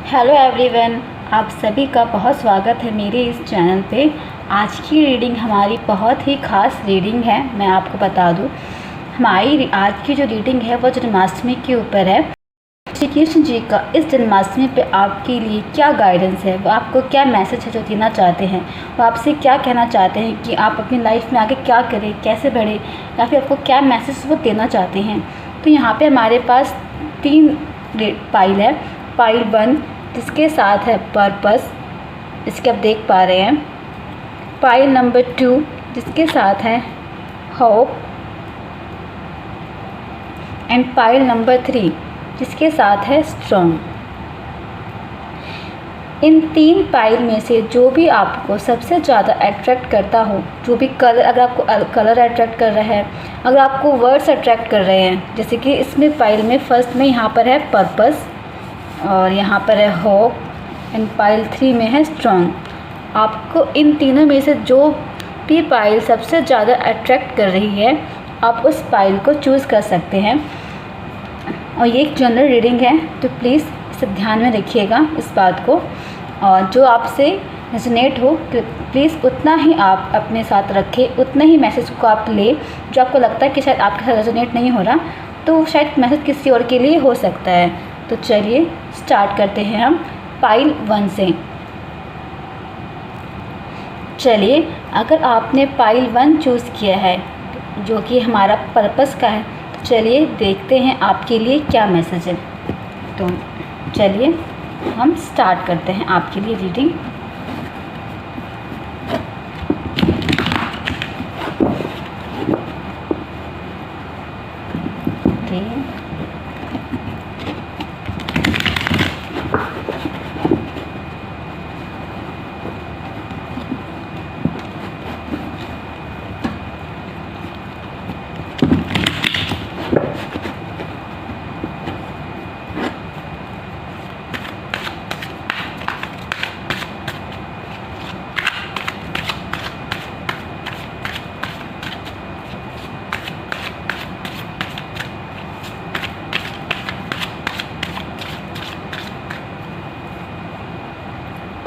Hello everyone, आप सभी का बहुत स्वागत है मेरे इस चैनल पे। आज की रीडिंग हमारी बहुत ही ख़ास रीडिंग है। मैं आपको बता दूं, हमारी आज की जो रीडिंग है वो जन्माष्टमी के ऊपर है। श्री कृष्ण जी का इस जन्माष्टमी पे आपके लिए क्या गाइडेंस है, वो आपको क्या मैसेज है जो देना चाहते हैं, वो आपसे क्या कहना चाहते हैं कि आप अपनी लाइफ में आगे क्या करें, कैसे बढ़ें, या फिर आपको क्या मैसेज वो देना चाहते हैं। तो यहाँ पे हमारे पास 3 पाइल है। पाइल 1 जिसके साथ है पर्पस, इसके आप देख पा रहे हैं। पाइल नंबर 2 जिसके साथ है होप, एंड पाइल नंबर 3 जिसके साथ है स्ट्रॉन्ग। इन 3 पाइल में से जो भी आपको सबसे ज़्यादा अट्रैक्ट करता हो, जो भी कलर, अगर आपको कलर अट्रैक्ट कर रहा है, अगर आपको वर्ड्स अट्रैक्ट कर रहे हैं, जैसे कि इसमें पाइल में फर्स्ट में यहाँ पर है पर्पस और यहाँ पर है होप, एंड पाइल 3 में है स्ट्रॉन्ग। आपको इन तीनों में से जो भी पाइल सबसे ज़्यादा अट्रैक्ट कर रही है, आप उस पाइल को चूज़ कर सकते हैं। और ये एक जनरल रीडिंग है, तो प्लीज़ इसे ध्यान में रखिएगा इस बात को। और जो आपसे रेजोनेट हो प्लीज़ उतना ही आप अपने साथ रखें, उतना ही मैसेज को आप ले। जो आपको लगता है कि शायद आपके साथ रेजोनेट नहीं हो रहा, तो शायद मैसेज किसी और के लिए हो सकता है। तो चलिए स्टार्ट करते हैं हम पाइल 1 से। चलिए, अगर आपने पाइल 1 चूज़ किया है जो कि हमारा पर्पस का है, तो चलिए देखते हैं आपके लिए क्या मैसेज है। तो चलिए हम स्टार्ट करते हैं आपके लिए reading.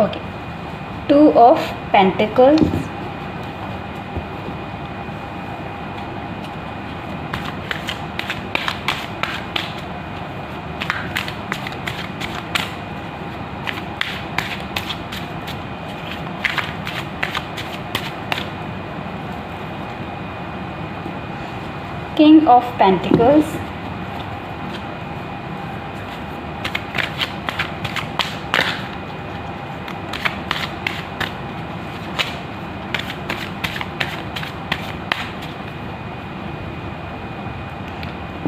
Okay, 2 of Pentacles, King of Pentacles,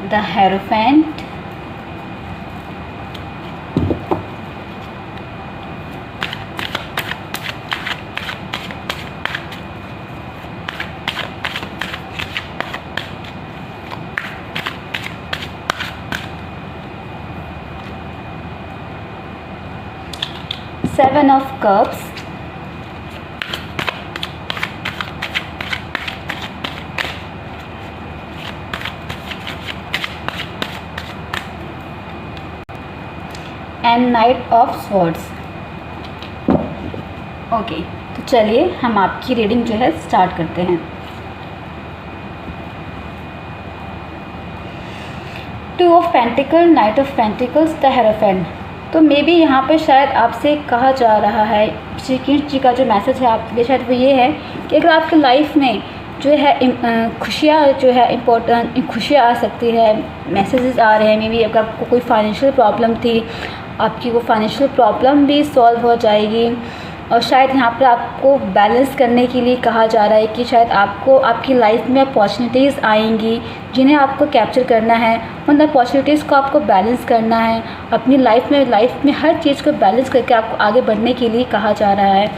the Hierophant, Seven of Cups, and night of swords. Okay, तो चलिए हम आपकी रीडिंग जो है स्टार्ट करते हैं। 2 of Pentacles, night of pentacles, the hierophant. तो मे बी यहाँ पर शायद आपसे कहा जा रहा है, श्री कृष्ण जी का जो मैसेज है आपके लिए शायद वो ये है कि अगर आपकी लाइफ में जो है खुशियाँ जो है इम्पोर्टेंट खुशियाँ आ सकती है, मैसेजेस आ रहे हैं। मे बी अगर आपको कोई फाइनेंशियल प्रॉब्लम थी, आपकी वो फाइनेंशियल प्रॉब्लम भी सॉल्व हो जाएगी। और शायद यहाँ पर आपको बैलेंस करने के लिए कहा जा रहा है कि शायद आपको आपकी लाइफ में अपॉर्चुनिटीज़ आएंगी जिन्हें आपको कैप्चर करना है। उन अपॉर्चुनिटीज़ को आपको बैलेंस करना है अपनी लाइफ में हर चीज़ को बैलेंस करके आपको आगे बढ़ने के लिए कहा जा रहा है।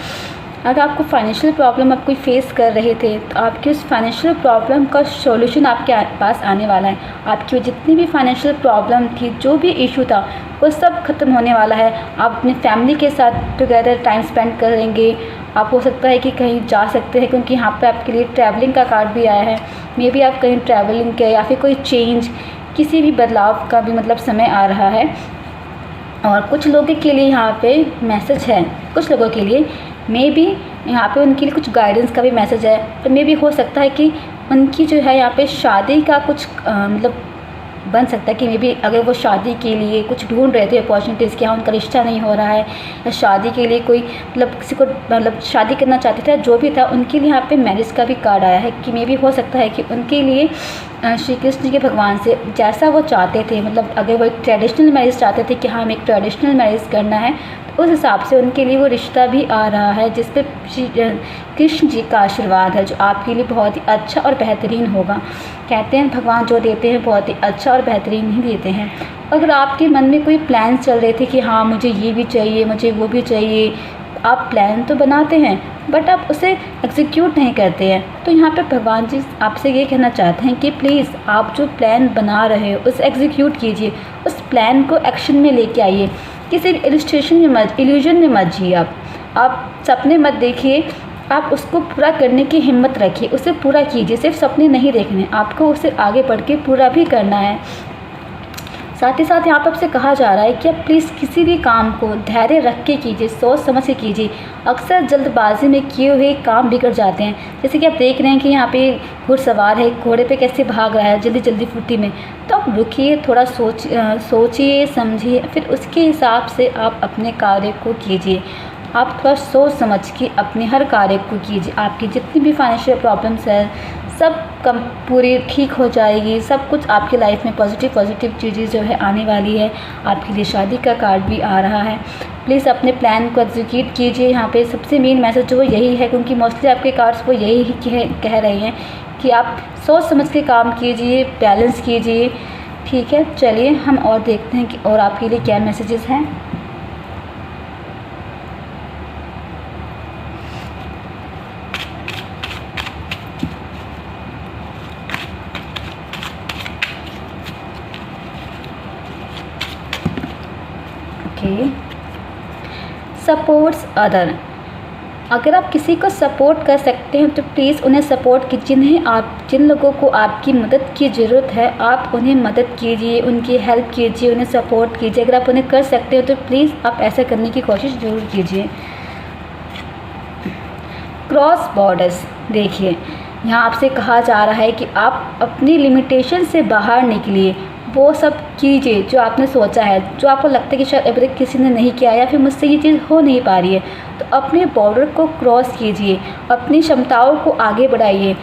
अगर आपको फाइनेंशियल प्रॉब्लम आप कोई फेस कर रहे थे, तो आपकी उस फाइनेंशियल प्रॉब्लम का सॉल्यूशन आपके पास आने वाला है। आपकी जितनी भी फाइनेंशियल प्रॉब्लम थी, जो भी इशू था, वो सब खत्म होने वाला है। आप अपनी फैमिली के साथ टुगेदर टाइम स्पेंड करेंगे। आप हो सकता है कि कहीं जा सकते हैं, क्योंकि यहाँ पे आपके लिए ट्रैवलिंग का कार्ड भी आया है। मे बी आप कहीं ट्रैवलिंग के या फिर कोई चेंज, किसी भी बदलाव का भी मतलब समय आ रहा है। और कुछ लोगों के लिए यहाँ पे मैसेज है, कुछ लोगों के लिए मे बी यहाँ पे उनके लिए कुछ गाइडेंस का भी मैसेज है। तो मे बी हो सकता है कि उनकी जो है यहाँ पे शादी का कुछ मतलब बन सकता है कि मे बी अगर वो शादी के लिए कुछ ढूंढ रहे थे अपॉर्चुनिटीज़ कि हाँ उनका रिश्ता नहीं हो रहा है, या शादी के लिए कोई मतलब किसी को मतलब शादी करना चाहते थे, जो भी था उनके लिए यहाँ पे मैरिज का भी कार्ड आया है कि मे बी हो सकता है कि उनके लिए श्री कृष्ण के भगवान से जैसा वो चाहते थे, मतलब अगर वो एक ट्रेडिशनल मैरिज चाहते थे कि हाँ हमें एक ट्रेडिशनल मैरिज करना है, तो उस हिसाब से उनके लिए वो रिश्ता भी आ रहा है जिस पे श्री कृष्ण जी का आशीर्वाद है, जो आपके लिए बहुत ही अच्छा और बेहतरीन होगा। कहते हैं भगवान जो देते हैं बहुत ही अच्छा और बेहतरीन ही देते हैं। अगर आपके मन में कोई प्लान चल रहे थे कि हाँ मुझे ये भी चाहिए, मुझे वो भी चाहिए, आप प्लान तो बनाते हैं बट आप उसे एग्जीक्यूट नहीं करते हैं, तो यहाँ पे भगवान जी आपसे ये कहना चाहते हैं कि प्लीज़ आप जो प्लान बना रहे हो उसे एग्जीक्यूट कीजिए, उस प्लान को एक्शन में लेके आइए। किसी भी इल्यूजन में मत जिए। आप सपने मत देखिए, आप उसको पूरा करने की हिम्मत रखिए, उसे पूरा कीजिए। सिर्फ सपने नहीं देखने, आपको उसे आगे बढ़ के पूरा भी करना है। साथ ही साथ यहाँ पर आपसे कहा जा रहा है कि आप प्लीज़ किसी भी काम को धैर्य रख के कीजिए, सोच समझ के कीजिए। अक्सर जल्दबाजी में किए हुए काम बिगड़ जाते हैं। जैसे कि आप देख रहे हैं कि यहाँ पे घुड़सवार है, घोड़े पे कैसे भाग रहा है जल्दी जल्दी फुर्ती में। तो आप रुकिए, थोड़ा सोचिए समझिए, फिर उसके हिसाब से आप अपने कार्य को कीजिए। आप थोड़ा सोच समझ के अपने हर कार्य को कीजिए। आपकी जितनी भी फाइनेंशियल प्रॉब्लम्स है सब कम पूरी ठीक हो जाएगी। सब कुछ आपकी लाइफ में पॉजिटिव चीज़ें जो है आने वाली है। आपके लिए शादी का कार्ड भी आ रहा है। प्लीज़ अपने प्लान को एग्जीक्यूट कीजिए। यहाँ पे सबसे मेन मैसेज जो यही है, क्योंकि मोस्टली आपके कार्ड्स वो यही ही कह रहे हैं कि आप सोच समझ के काम कीजिए, बैलेंस कीजिए। ठीक है, चलिए हम और देखते हैं कि और आपके लिए क्या मैसेजेस हैं। सपोर्ट्स अदर, अगर आप किसी को सपोर्ट कर सकते हैं तो प्लीज़ उन्हें सपोर्ट कीजिए। जिन लोगों को आपकी मदद की ज़रूरत है आप उन्हें मदद कीजिए, उनकी हेल्प कीजिए, उन्हें सपोर्ट कीजिए। अगर आप उन्हें कर सकते हो तो प्लीज़ आप ऐसा करने की कोशिश ज़रूर कीजिए। क्रॉस बॉर्डर्स, देखिए यहाँ आपसे कहा जा रहा है कि आप अपनी लिमिटेशन से बाहर निकलिए। वो सब कीजिए जो आपने सोचा है, जो आपको लगता है कि शायद अभी तक किसी ने नहीं किया या फिर मुझसे ये चीज़ हो नहीं पा रही है, तो अपने बॉर्डर को क्रॉस कीजिए, अपनी क्षमताओं को आगे बढ़ाइए,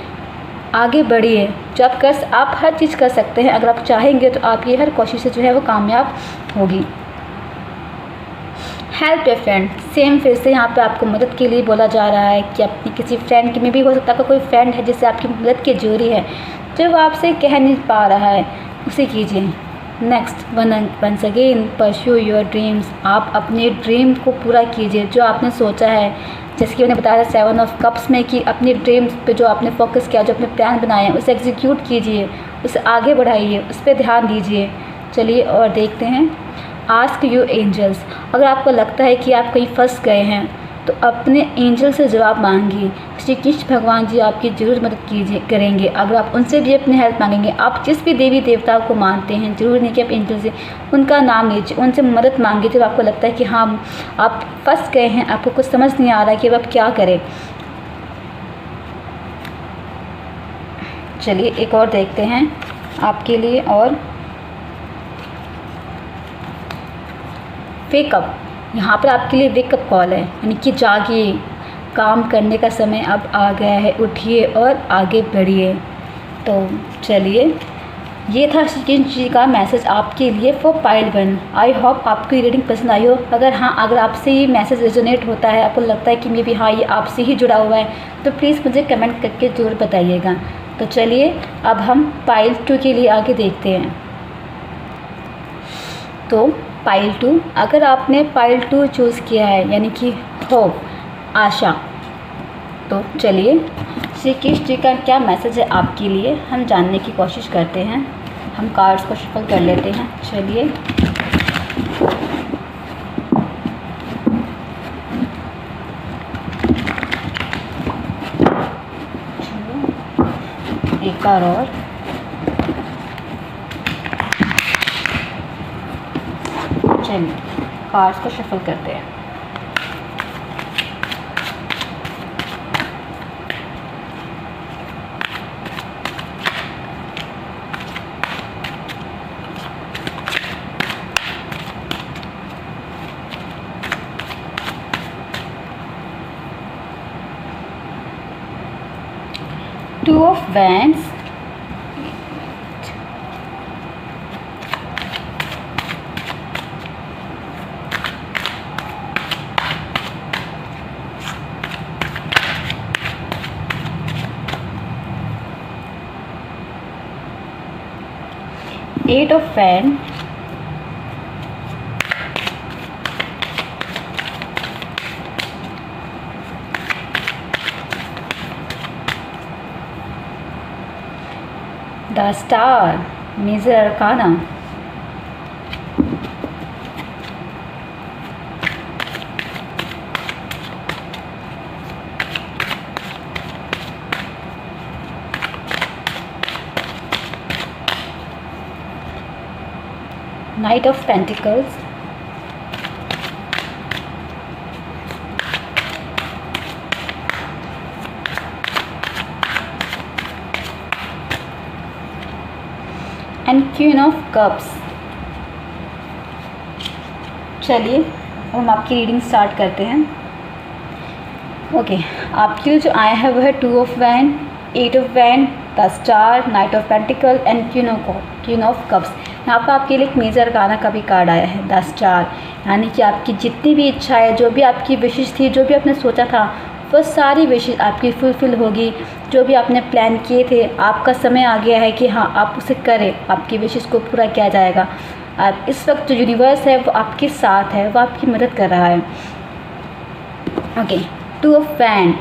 आगे बढ़िए। जो आप हर चीज़ कर सकते हैं। अगर आप चाहेंगे तो आपकी हर कोशिश जो है वो कामयाब होगी। हेल्प ए फ्रेंड, सेम फिर से यहाँ पे आपको मदद के लिए बोला जा रहा है कि अपनी किसी फ्रेंड की में भी हो सकता है आपका कोई फ्रेंड है जिससे आपकी मदद की जरूरी है, जो वो आपसे कह नहीं पा रहा है, उसे कीजिए। Next, once again pursue your dreams, आप अपने ड्रीम को पूरा कीजिए जो आपने सोचा है। जैसे कि मैंने बताया 7 ऑफ कप्स में कि अपने ड्रीम्स पे जो आपने फोकस किया, जो अपने प्लान बनाए हैं उसे एग्जीक्यूट कीजिए, उसे आगे बढ़ाइए, उस पर ध्यान दीजिए। चलिए और देखते हैं। आस्क यू एंजल्स, अगर आपको लगता है कि आप कहीं फंस गए हैं तो अपने एंजल से जवाब मांगिए। श्री कृष्ण भगवान जी आपकी ज़रूर मदद करेंगे। अगर आप उनसे भी अपनी हेल्प मांगेंगे, आप जिस भी देवी देवताओं को मानते हैं, ज़रूर नहीं कि आप एंजल से उनका नाम लीजिए, उनसे मदद मांगिए जब आपको लगता है कि हाँ आप फंस गए हैं, आपको कुछ समझ नहीं आ रहा है कि अब आप क्या करें। चलिए एक और देखते हैं आपके लिए। और वेकअप, यहाँ पर आपके लिए वेकअप कॉल है, यानी कि जागिए, काम करने का समय अब आ गया है, उठिए और आगे बढ़िए। तो चलिए, ये था श्री कृष्ण जी का मैसेज आपके लिए फॉर पाइल 1। आई होप आपको ये रीडिंग पसंद आई हो। अगर आपसे ये मैसेज रेजोनेट होता है, आपको लगता है कि मे बी हाँ ये आपसे ही जुड़ा हुआ है, तो प्लीज़ मुझे कमेंट करके ज़रूर बताइएगा। तो चलिए अब हम पाइल 2 के लिए आगे देखते हैं। तो पाइल 2, अगर आपने पाइल 2 चूज़ किया है, यानी कि होप, आशा, तो चलिए श्री कृष्ण जी का क्या मैसेज है आपके लिए, हम जानने की कोशिश करते हैं। हम कार्ड्स को शफल कर लेते हैं। चलिए एक बार और। चलिए कार्ड्स को शफल करते हैं। Two of Wands, Eight of Wands, the Star, Major Arcana, Knight of Pentacles, and Queen of Cups। चलिए अब हम आपकी रीडिंग स्टार्ट करते हैं। ओके, आपके लिए जो आया है वह है two of wand, eight of wand, the star, knight of pentacle and queen of cups. यहाँ पर आपके लिए एक मेजर गाना का भी कार्ड आया है, द स्टार, यानी कि आपकी जितनी भी इच्छाएं, जो भी आपकी विशेष थी, जो भी आपने सोचा था, वो सारी विशेष आपकी फुलफ़िल होगी। जो भी आपने प्लान किए थे, आपका समय आ गया है कि हाँ आप उसे करें, आपकी विशेष को पूरा किया जाएगा। आप इस वक्त जो यूनिवर्स है वो आपके साथ है, वो आपकी मदद कर रहा है। ओके, टू ऑफ वैंड,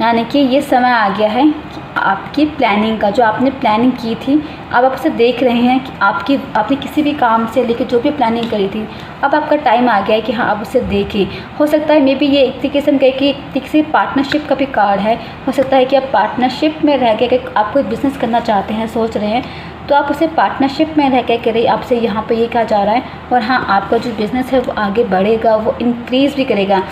यानी कि ये समय आ गया है कि आपकी प्लानिंग का, जो आपने प्लानिंग की थी, अब आप उसे देख रहे हैं कि आपने किसी भी काम से लेकर जो भी प्लानिंग करी थी, अब आपका टाइम आ गया है कि हाँ आप उसे देखें। हो सकता है मे बी ये एक तरीके से हम कहें कि किसी पार्टनरशिप का भी कार्ड है। हो सकता है कि आप पार्टनरशिप में रह के आप कोई बिज़नेस करना चाहते हैं, सोच रहे हैं, तो आप उसे पार्टनरशिप में रह के करें। आपसे यहाँ पे ये कहा जा रहा है, और हाँ आपका जो बिज़नेस है वो आगे बढ़ेगा, वो इंक्रीज़ भी करेगा,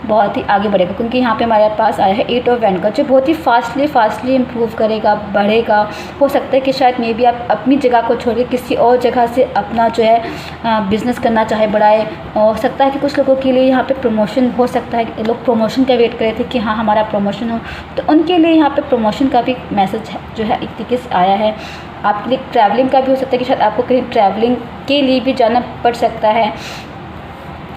बहुत ही आगे बढ़ेगा, क्योंकि यहाँ पे हमारे पास आया है एट ऑफ वैंड का, जो बहुत ही फास्टली इम्प्रूव करेगा, बढ़ेगा। हो सकता है कि शायद मे बी आप अपनी जगह को छोड़ के किसी और जगह से अपना जो है बिज़नेस करना चाहे, बढ़ाए। हो सकता है कि कुछ लोगों के लिए यहाँ पे प्रमोशन, हो सकता है लोग प्रमोशन का वेट कर रहे थे कि हाँ हमारा प्रमोशन हो, तो उनके लिए यहाँ पर प्रमोशन का भी मैसेज जो है एक तरीके से आया है। आपके लिए ट्रैवलिंग का भी हो सकता है कि शायद आपको कहीं ट्रैवलिंग के लिए भी जाना पड़ सकता है।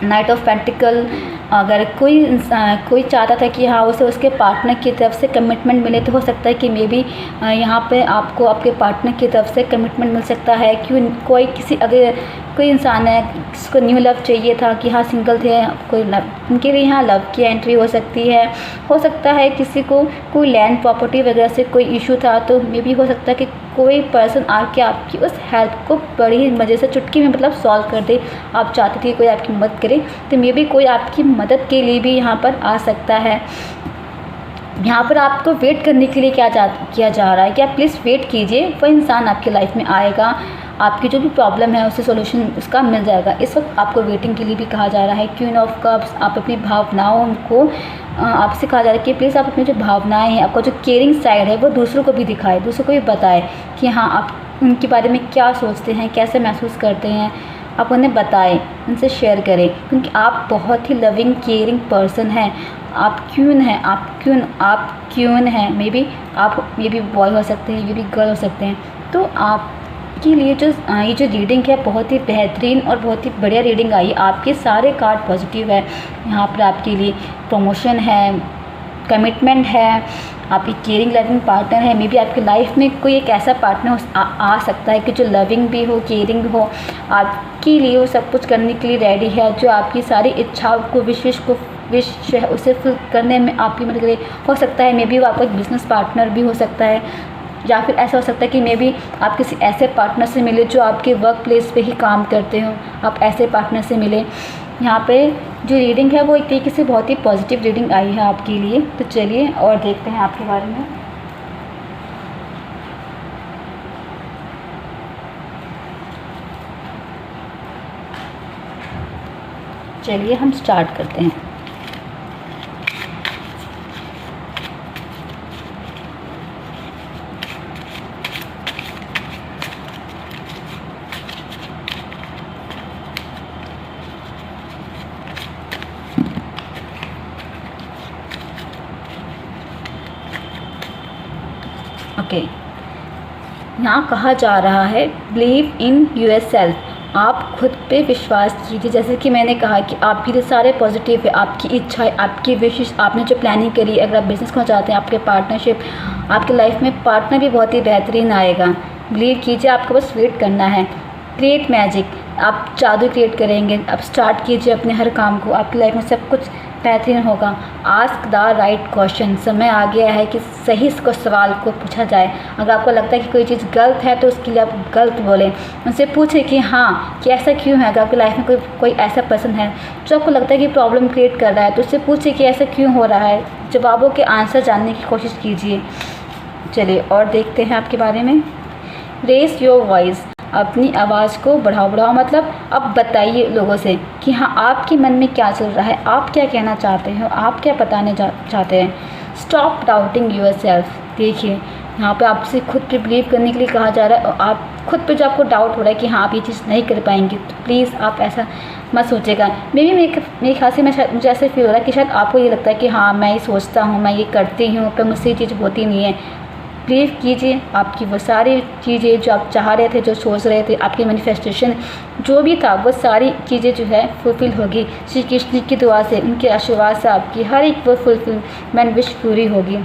नाइट ऑफ पेंटिकल, अगर कोई चाहता था कि हाँ उसे उसके पार्टनर की तरफ से कमिटमेंट मिले, तो हो सकता है कि मे बी यहाँ पे आपको आपके पार्टनर की तरफ से कमिटमेंट मिल सकता है। अगर कोई इंसान है जिसको न्यू लव चाहिए था, कि हाँ सिंगल थे कोई लव, उनके लिए यहाँ लव की एंट्री हो सकती है। हो सकता है किसी को कोई लैंड प्रॉपर्टी वगैरह से कोई इशू था, तो मे बी हो सकता है कि कोई पर्सन आके आपकी उस हेल्प को बड़ी मज़े से चुटकी में मतलब सॉल्व कर दे। आप चाहते थे कोई आपकी मदद करे, तो मे बी कोई आपकी मदद के लिए भी यहाँ पर आ सकता है। यहाँ पर आपको वेट करने के लिए किया जा रहा है कि आप प्लीज़ वेट कीजिए, वो इंसान आपकी लाइफ में आएगा, आपकी जो भी प्रॉब्लम है उसे सॉल्यूशन उसका मिल जाएगा। इस वक्त आपको वेटिंग के लिए भी कहा जा रहा है। क्वीन ऑफ कप्स, आप अपनी भावनाओं को आपसे कहा जा रहा है कि प्लीज़ आप अपनी जो भावनाएं हैं, आपका जो केयरिंग साइड है, वो दूसरों को भी दिखाएं, दूसरों को भी बताएं कि हाँ आप उनके बारे में क्या सोचते हैं, कैसे महसूस करते हैं, आप उन्हें बताएं, उनसे शेयर करें, क्योंकि आप बहुत ही लविंग केयरिंग पर्सन हैं। आप क्यून हैं, आप क्यून हैं। मे बी बॉय हो सकते हैं, ये भी गर्ल हो सकते हैं। तो आपके लिए ये जो रीडिंग है बहुत ही बेहतरीन और बहुत ही बढ़िया रीडिंग आई। आपके सारे कार्ड पॉजिटिव है। यहाँ पर आपके लिए प्रमोशन है, कमिटमेंट है, आपकी केयरिंग लविंग पार्टनर है। मे बी आपकी लाइफ में कोई एक ऐसा पार्टनर आ सकता है कि जो लविंग भी हो, केयरिंग हो, आपके लिए वो सब कुछ करने के लिए रेडी है, जो आपकी सारी इच्छाओं को विश है उसे फुल करने में आपकी मदद करे। हो सकता है मे बी वो आपका एक बिज़नेस पार्टनर भी हो सकता है, या फिर ऐसा हो सकता है कि मे बी आप किसी ऐसे पार्टनर से मिले जो आपके वर्क प्लेस पे ही काम करते हो, आप ऐसे पार्टनर से मिले। यहाँ पे जो रीडिंग है वो एक तरीके से बहुत ही पॉजिटिव रीडिंग आई है आपके लिए। तो चलिए और देखते हैं आपके बारे में। चलिए हम स्टार्ट करते हैं। ओके, यहाँ कहा जा रहा है बिलीव इन यूर सेल्फ, आप खुद पे विश्वास कीजिए। जैसे कि मैंने कहा कि आपकी तो सारे पॉजिटिव है, आपकी इच्छा है, आपकी विशेष, आपने जो प्लानिंग करी, अगर आप बिज़नेस करना चाहते हैं, आपके पार्टनरशिप, आपके लाइफ में पार्टनर भी बहुत ही बेहतरीन आएगा। बिलीव कीजिए, आपको बस वेट करना है। क्रिएट मैजिक, आप जादू क्रिएट करेंगे। आप स्टार्ट कीजिए अपने हर काम को, आपकी लाइफ में सब कुछ बेहतरीन होगा। आस्क द राइट क्वेश्चन, समय आ गया है कि सही सवाल को पूछा जाए। अगर आपको लगता है कि कोई चीज़ गलत है तो उसके लिए आप गलत बोलें। उनसे पूछें कि हाँ कि ऐसा क्यों है। अगर आपकी लाइफ में कोई ऐसा पर्सन है जो आपको लगता है कि प्रॉब्लम क्रिएट कर रहा है, तो उससे पूछिए कि ऐसा क्यों हो रहा है। जवाबों के आंसर जानने की कोशिश कीजिए। चलिए और देखते हैं आपके बारे में। रेस योर वॉइस, अपनी आवाज़ को बढ़ाओ मतलब अब बताइए लोगों से कि हाँ आपके मन में क्या चल रहा है, आप क्या कहना चाहते हैं, आप क्या बताने चाहते हैं। स्टॉप डाउटिंग यूर सेल्फ, देखिए यहाँ पे आपसे खुद पे बिलीव करने के लिए कहा जा रहा है। और आप खुद पे जो आपको डाउट हो रहा है कि हाँ आप ये चीज़ नहीं कर पाएंगे, तो प्लीज़ आप ऐसा मत सोचेगा। मेरे ख्याल से मुझे ऐसे फील हो रहा है कि शायद आपको ये लगता है कि हाँ मैं ये सोचता हूँ, मैं ये करती हूँ, पर मुझसे ये चीज़ होती नहीं है। बिलीव कीजिए, आपकी वो सारी चीज़ें जो आप चाह रहे थे, जो सोच रहे थे, आपकी मैनिफेस्टेशन जो भी था, वो सारी चीज़ें जो है फुलफ़िल होगी। श्री कृष्ण की दुआ से, उनके आशीर्वाद से आपकी हर एक वो फुलफिलमेंट विश पूरी होगी।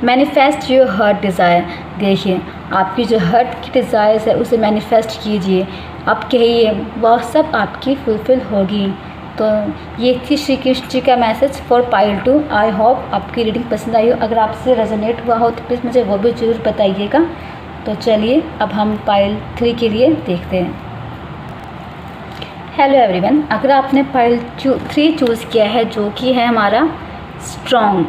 मैनिफेस्ट योर हर्ट डिज़ायर, देखिए आपकी जो हर्ट की डिज़ायर्स है उसे मैनिफेस्ट कीजिए। आप कहिए वह सब आपकी फुलफ़िल होगी। तो ये थी श्री कृष्ण जी का message for pile 2। I hope आपकी रीडिंग पसंद आई हो। अगर आपसे रेजोनेट हुआ हो तो प्लीज़ मुझे वो भी ज़रूर बताइएगा। तो चलिए अब हम पाइल 3 के लिए देखते हैं। हेलो एवरीवन, अगर आपने पाइल 3 चूज़ किया है जो कि है हमारा स्ट्रॉन्ग,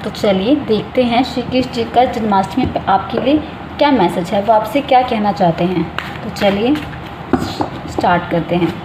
तो चलिए देखते हैं श्री कृष्ण जी का जन्माष्टमी पे आपके लिए क्या मैसेज है, वो आपसे क्या कहना चाहते हैं। तो चलिए स्टार्ट करते हैं।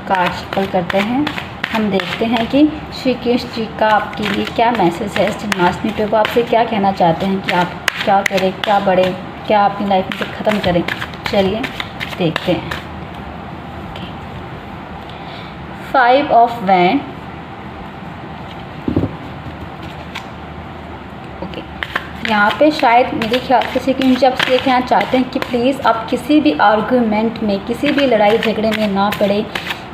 कार्ड शफल करते हैं। हम देखते हैं कि श्री कृष्ण जी का आपके लिए क्या मैसेज है इस जन्माष्टमी पे। वो आपसे क्या कहना चाहते हैं कि आप क्या करें, क्या बढ़े, क्या अपनी लाइफ में से ख़त्म करें। चलिए देखते हैं। 5 ऑफ वैंड, ओके, यहाँ पे शायद मेरे ख्याल से श्री कृष्ण जी आपसे ये कहना चाहते हैं कि प्लीज़ आप किसी भी आर्गूमेंट में, किसी भी लड़ाई झगड़े में ना पड़े।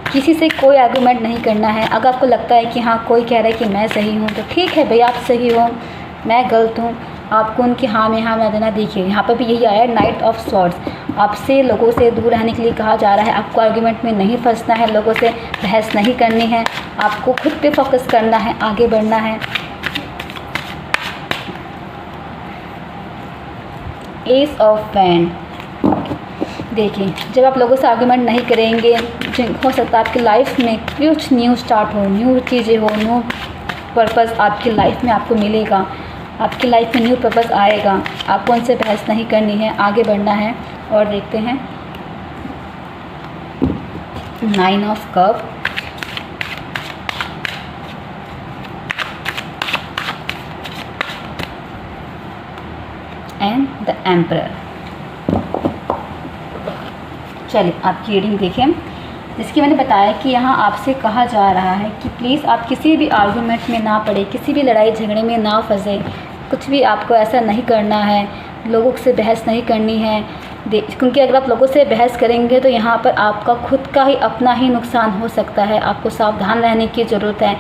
किसी से कोई आर्गूमेंट नहीं करना है। अगर आपको लगता है कि हाँ कोई कह रहा है कि मैं सही हूँ, तो ठीक है भाई, आप सही हो, मैं गलत हूँ, आपको उनकी हाँ में हाँ मैं देना। देखिए यहाँ पर भी यही आया है, नाइट ऑफ स्वॉर्ड्स। आपसे लोगों से दूर रहने के लिए कहा जा रहा है। आपको आर्गूमेंट में नहीं फंसना है, लोगों से बहस नहीं करनी है, आपको खुद पे फोकस करना है, आगे बढ़ना है। एस ऑफ वैंड, देखिए जब आप लोगों से आर्गूमेंट नहीं करेंगे, हो सकता है आपकी लाइफ में कुछ न्यू स्टार्ट हो, न्यू चीज़ें हो, न्यू पर्पस आपकी लाइफ में आपको मिलेगा। आपकी लाइफ में न्यू पर्पस आएगा। आपको उनसे बहस नहीं करनी है, आगे बढ़ना है। और देखते हैं 9 of cup, and the emperor. चलिए आपकी रीडिंग देखें। जिसकी मैंने बताया कि यहाँ आपसे कहा जा रहा है कि प्लीज़ आप किसी भी आर्गूमेंट में ना पड़े, किसी भी लड़ाई झगड़े में ना फंसे। कुछ भी आपको ऐसा नहीं करना है, लोगों से बहस नहीं करनी है। क्योंकि अगर आप लोगों से बहस करेंगे तो यहाँ पर आपका खुद का ही अपना ही नुकसान हो सकता है। आपको सावधान रहने की ज़रूरत है।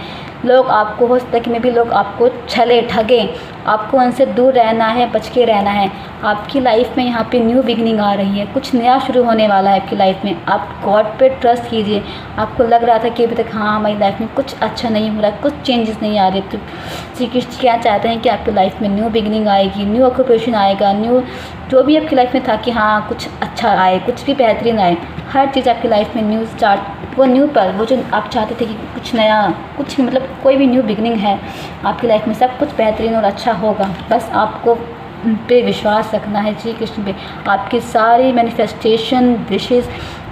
लोग आपको, हो सकता है कि मे बी लोग आपको छले ठगें, आपको उनसे दूर रहना है, बच के रहना है। आपकी लाइफ में यहाँ पे न्यू बिगनिंग आ रही है, कुछ नया शुरू होने वाला है आपकी लाइफ में। आप गॉड पे ट्रस्ट कीजिए। आपको लग रहा था कि अभी तक हाँ हमारी लाइफ में कुछ अच्छा नहीं हो रहा, कुछ चेंजेस नहीं आ रहे, तो श्री कृष्ण क्या चाहते हैं कि आपकी लाइफ में न्यू बिगनिंग आएगी, न्यू ऑक्यूपेशन आएगा, न्यू जो भी आपकी लाइफ में था कि हाँ कुछ अच्छा आए, कुछ भी बेहतरीन आए, हर चीज़ आपकी लाइफ में न्यू स्टार्ट, वो न्यू पर वो जो आप चाहते थे कि कुछ नया, कुछ भी मतलब कोई भी न्यू बिगनिंग है आपकी लाइफ में, सब कुछ बेहतरीन और अच्छा होगा। बस आपको उन पे विश्वास रखना है, श्री कृष्ण पे। आपकी सारी मैनिफेस्टेशन विशेज़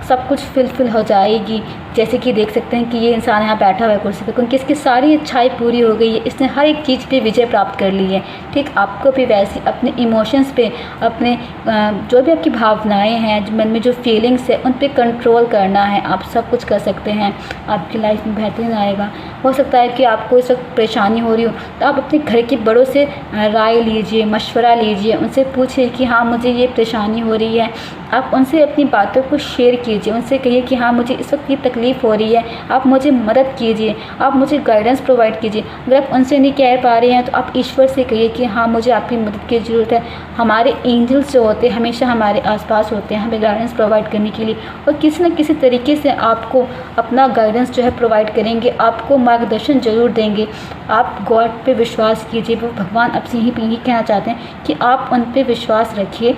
सब कुछ फुलफिल हो जाएगी। जैसे कि देख सकते हैं कि ये इंसान यहाँ बैठा हुआ है कुर्सी पे, क्योंकि इसकी सारी इच्छाएं पूरी हो गई है, इसने हर एक चीज़ पे विजय प्राप्त कर ली है। ठीक आपको भी वैसे अपने इमोशंस पे, अपने जो भी आपकी भावनाएं हैं, जो मन में जो फीलिंग्स है, उन पे कंट्रोल करना है। आप सब कुछ कर सकते हैं, आपकी लाइफ में बेहतरीन आएगा। हो सकता है कि आपको इस वक्त परेशानी हो रही हो, तो आप अपने घर के बड़ों से राय लीजिए, मशवरा लीजिए, उनसे पूछिए कि हाँ मुझे ये परेशानी हो रही है। आप उनसे अपनी बातों को शेयर कीजिए, उनसे कहिए कि हाँ मुझे इस वक्त ये तकलीफ़ हो रही है, आप मुझे मदद कीजिए, आप मुझे गाइडेंस प्रोवाइड कीजिए। अगर आप उनसे नहीं कह पा रहे हैं तो आप ईश्वर से कहिए कि हाँ मुझे आपकी मदद की ज़रूरत है। हमारे एंजल्स जो होते हैं हमेशा हमारे आसपास होते हैं हमें गाइडेंस प्रोवाइड करने के लिए, और किसी न किसी तरीके से आपको अपना गाइडेंस जो है प्रोवाइड करेंगे, आपको मार्गदर्शन ज़रूर देंगे। आप गॉड पे विश्वास कीजिए, वो भगवान आपसे यही कहना चाहते हैं कि आप उन पे विश्वास रखिए,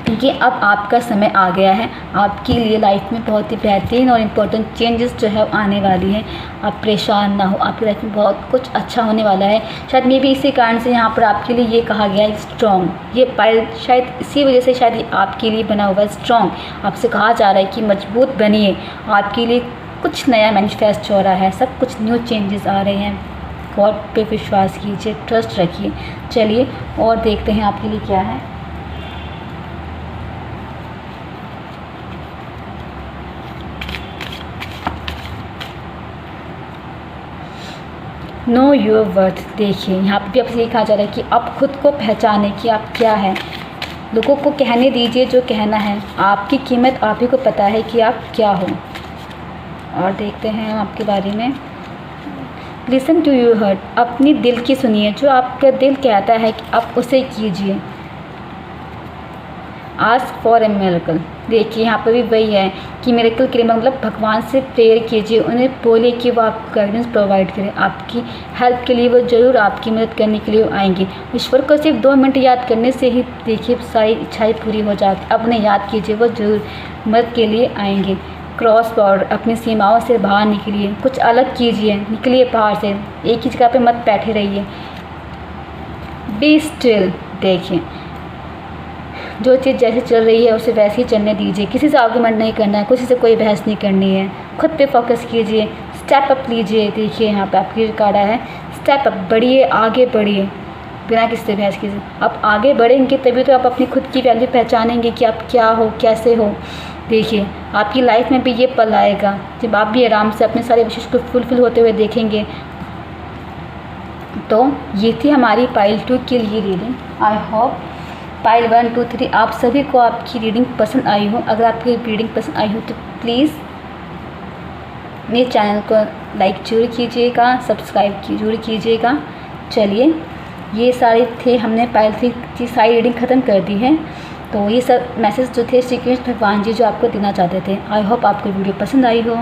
क्योंकि अब आपका समय आ गया है। आपके लिए लाइफ में बहुत ही बेहतरीन और इम्पोर्टेंट चेंजेस जो है आने वाली हैं। आप परेशान ना हो, आपकी लाइफ में बहुत कुछ अच्छा होने वाला है। शायद मे भी इसी कारण से यहाँ पर आपके लिए ये कहा गया है स्ट्रॉन्ग। ये पाइल शायद इसी वजह से शायद आपके लिए बना हुआ है स्ट्रॉन्ग। आपसे कहा जा रहा है कि मजबूत बनिए, आपके लिए कुछ नया मैनिफेस्ट हो रहा है, सब कुछ न्यू चेंजेस आ रहे हैं। गॉड पे विश्वास कीजिए, ट्रस्ट रखिए। चलिए और देखते हैं आपके लिए क्या है। Know your worth. देखिए यहाँ पर भी आपसे ये कहा जा रहा है कि आप खुद को पहचाने कि आप क्या हैं। लोगों को कहने दीजिए जो कहना है, आपकी कीमत आप ही को पता है कि आप क्या हो। और देखते हैं आपके बारे में। Listen to your heart. अपनी दिल की सुनिए, जो आपका दिल कहता है कि आप उसे कीजिए। Ask for a miracle. देखिए यहाँ पर भी वही है कि मिरेकल के लिए मतलब भगवान से प्रेयर कीजिए, उन्हें बोले कि वो आपको गाइडेंस प्रोवाइड करें, आपकी हेल्प के लिए वो ज़रूर आपकी मदद करने के लिए आएंगे। ईश्वर को सिर्फ 2 मिनट याद करने से ही देखिए सारी इच्छाएं पूरी हो जाती। अब उन्हें याद कीजिए, वो ज़रूर मदद के लिए आएंगे। क्रॉस बॉर्डर, अपनी सीमाओं से बाहर निकलिए, कुछ अलग कीजिए, निकलिए बाहर से, एक ही जगह पे मत बैठे रहिए। Be still. देखिए जो चीज़ जैसे चल रही है उसे वैसे ही चलने दीजिए, किसी से आर्गूमेंट नहीं करना है, किसी से कोई बहस नहीं करनी है। खुद पे फोकस कीजिए, स्टेप अप लीजिए। देखिए यहाँ पे आपकी रिकॉर्ड है स्टेप अप, बढ़िए, आगे बढ़िए बिना किसी से बहस कीजिए। आप आगे बढ़ेंगे तभी तो आप अपनी खुद की वैल्यू पहचानेंगे कि आप क्या हो, कैसे हो। देखिए आपकी लाइफ में भी ये पल आएगा जब आप भी आराम से अपने सारे विशेष को फुलफिल होते हुए देखेंगे। तो ये थी हमारी पाइल 2 के लिए रीडिंग। आई होप पाइल 1, 2, 3 आप सभी को आपकी रीडिंग पसंद आई हो। अगर आपकी रीडिंग पसंद आई हो तो प्लीज़ मेरे चैनल को लाइक जरूर कीजिएगा, सब्सक्राइब जरूर कीजिएगा। चलिए ये सारे थे, हमने पाइल 3 की सारी रीडिंग ख़त्म कर दी है। तो ये सब मैसेज जो थे श्री कृष्ण भगवान जी जो आपको देना चाहते थे। आई होप आपको वीडियो पसंद आई हो।